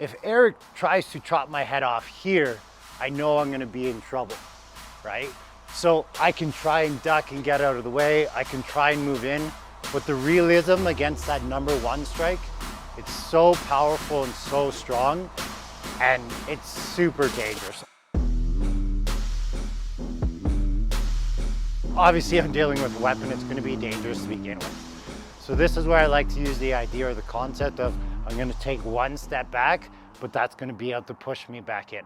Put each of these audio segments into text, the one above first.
if Eric tries to chop my head off here, I know I'm gonna be in trouble, right? So I can try and duck and get out of the way. I can try and move in, but the realism against that number one strike, it's so powerful and so strong, and it's super dangerous. Obviously, I'm dealing with a weapon, it's gonna be dangerous to begin with. So this is where I like to use the idea or the concept of I'm gonna take one step back, but that's gonna be out to push me back in,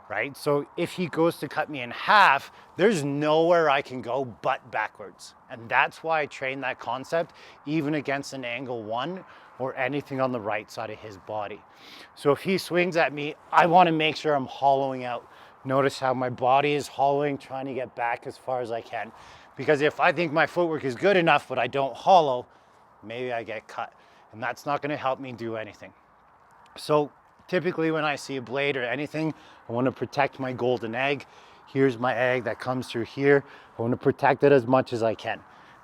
right? So if he goes to cut me in half, there's nowhere I can go but backwards. And that's why I train that concept, even against an angle one or anything on the right side of his body. So if he swings at me, I wanna make sure I'm hollowing out. Notice how my body is hollowing, trying to get back as far as I can. Because if I think my footwork is good enough, but I don't hollow, maybe I get cut. And that's not gonna help me do anything. So typically when I see a blade or anything, I wanna protect my golden egg. Here's my egg that comes through here. I wanna protect it as much as I can.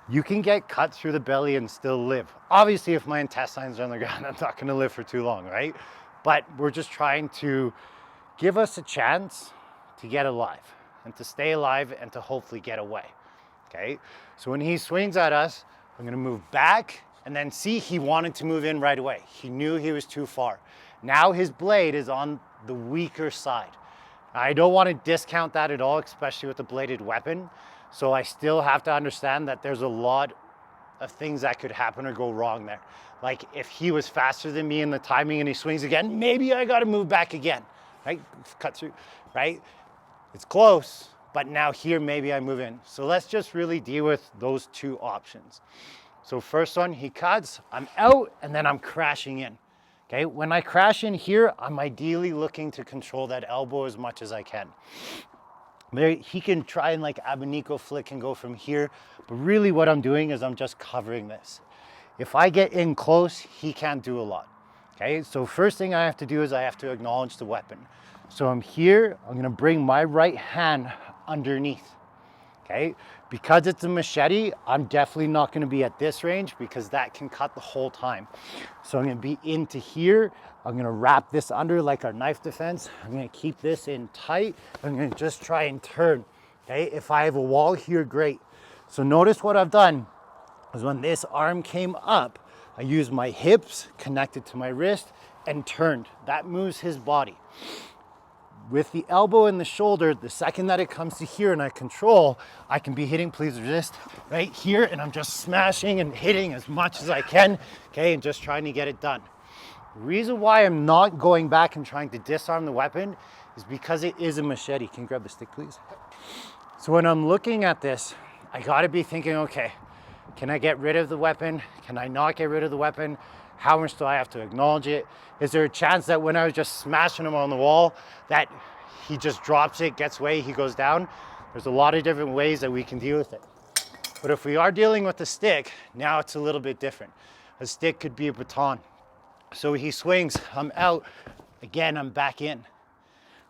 You can get cut through the belly and still live. Obviously, if my intestines are on the ground, I'm not gonna live for too long, right? But we're just trying to give us a chance to get alive and to stay alive and to hopefully get away, okay? So when he swings at us, I'm gonna move back and then see he wanted to move in right away. He knew he was too far. Now his blade is on the weaker side. I don't wanna discount that at all, especially with a bladed weapon. So I still have to understand that there's a lot of things that could happen or go wrong there. Like if he was faster than me in the timing and he swings again, maybe I gotta move back again, right? Cut through, right? It's close, but now here maybe I move in. So let's just really deal with those two options. So first one, he cuts, I'm out, and then I'm crashing in. Okay, when I crash in here, I'm ideally looking to control that elbow as much as I can. He can try and like abanico flick and go from here, but really what I'm doing is I'm just covering this. If I get in close, he can't do a lot. Okay, so first thing I have to do is I have to acknowledge the weapon. So I'm here, I'm gonna bring my right hand underneath, okay? Because it's a machete, I'm definitely not gonna be at this range because that can cut the whole time. So I'm gonna be into here, I'm gonna wrap this under like our knife defense, I'm gonna keep this in tight, I'm gonna just try and turn, okay? If I have a wall here, great. So notice what I've done is when this arm came up, I used my hips connected to my wrist and turned. That moves his body. With the elbow and the shoulder, the second that it comes to here and I control, I can be hitting, please resist, right here, and I'm just smashing and hitting as much as I can, okay, and just trying to get it done. The reason why I'm not going back and trying to disarm the weapon is because it is a machete. Can you grab the stick, please? So when I'm looking at this, I gotta be thinking, okay, can I get rid of the weapon? Can I not get rid of the weapon? How much do I have to acknowledge it? Is there a chance that when I was just smashing him on the wall, that he just drops it, gets away, he goes down? There's a lot of different ways that we can deal with it. But if we are dealing with a stick, now it's a little bit different. A stick could be a baton. So he swings, I'm out, again, I'm back in.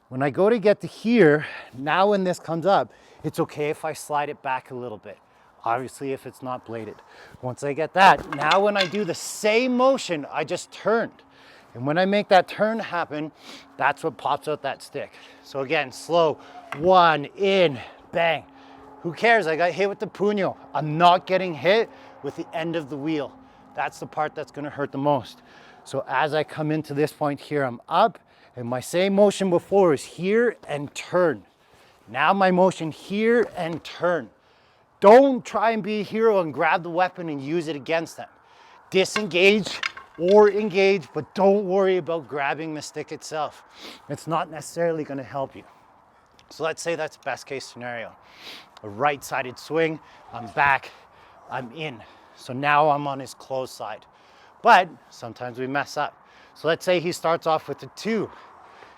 When I go to get to here, now when this comes up, it's okay if I slide it back a little bit. Obviously, if it's not bladed. Once I get that, now when I do the same motion, I just turned. And when I make that turn happen, that's what pops out that stick. So again, slow, one, in, bang. Who cares? I got hit with the puño. I'm not getting hit with the end of the wheel. That's the part that's gonna hurt the most. So as I come into this point here, I'm up, and my same motion before is here and turn. Now my motion here and turn. Don't try and be a hero and grab the weapon and use it against them. Disengage or engage, but don't worry about grabbing the stick itself. It's not necessarily gonna help you. So let's say that's best case scenario. A right-sided swing, I'm back, I'm in. So now I'm on his closed side. But sometimes we mess up. So let's say he starts off with a 2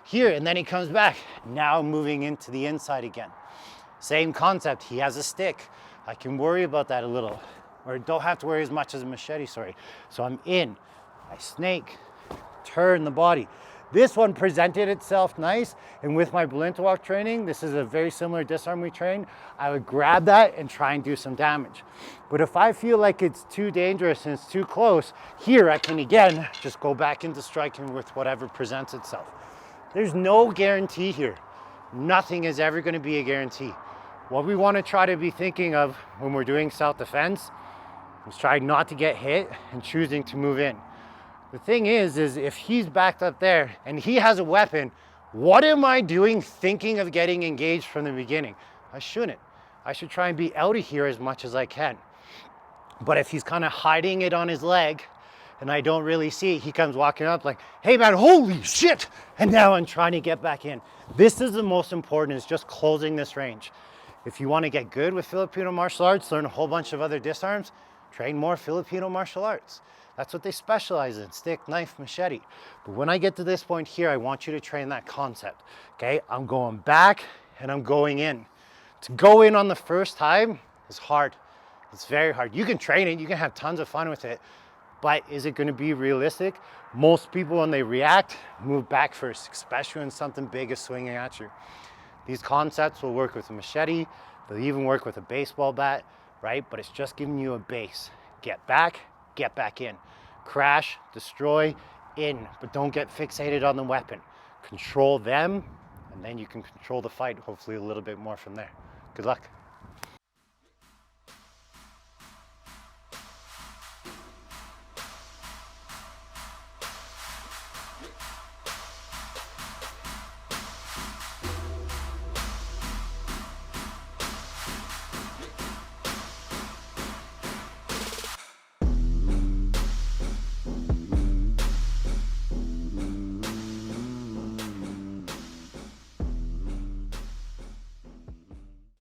here, and then he comes back. Now moving into the inside again. Same concept, he has a stick. I can worry about that a little, or don't have to worry as much as a machete, sorry. So I'm in, I snake, turn the body. This one presented itself nice, and with my balloon walk training, this is a very similar disarm we train, I would grab that and try and do some damage. But if I feel like it's too dangerous and it's too close, here I can again just go back into striking with whatever presents itself. There's no guarantee here. Nothing is ever going to be a guarantee. What we want to try to be thinking of when we're doing self-defense is trying not to get hit and choosing to move in. The thing is if he's backed up there and he has a weapon, what am I doing thinking of getting engaged from the beginning? I shouldn't. I should try and be out of here as much as I can. But if he's kind of hiding it on his leg and I don't really see it, he comes walking up like, hey man, holy shit! And now I'm trying to get back in. This is the most important, is just closing this range. If you want to get good with Filipino martial arts, learn a whole bunch of other disarms, train more Filipino martial arts. That's what they specialize in, stick, knife, machete. But when I get to this point here, I want you to train that concept, okay? I'm going back and I'm going in. To go in on the first time is hard. It's very hard. You can train it, you can have tons of fun with it, but is it going to be realistic? Most people, when they react, move back first, especially when something big is swinging at you. These concepts will work with a machete, they'll even work with a baseball bat, right? But it's just giving you a base. Get back in. Crash, destroy, in, but don't get fixated on the weapon. Control them, and then you can control the fight, hopefully a little bit more from there. Good luck.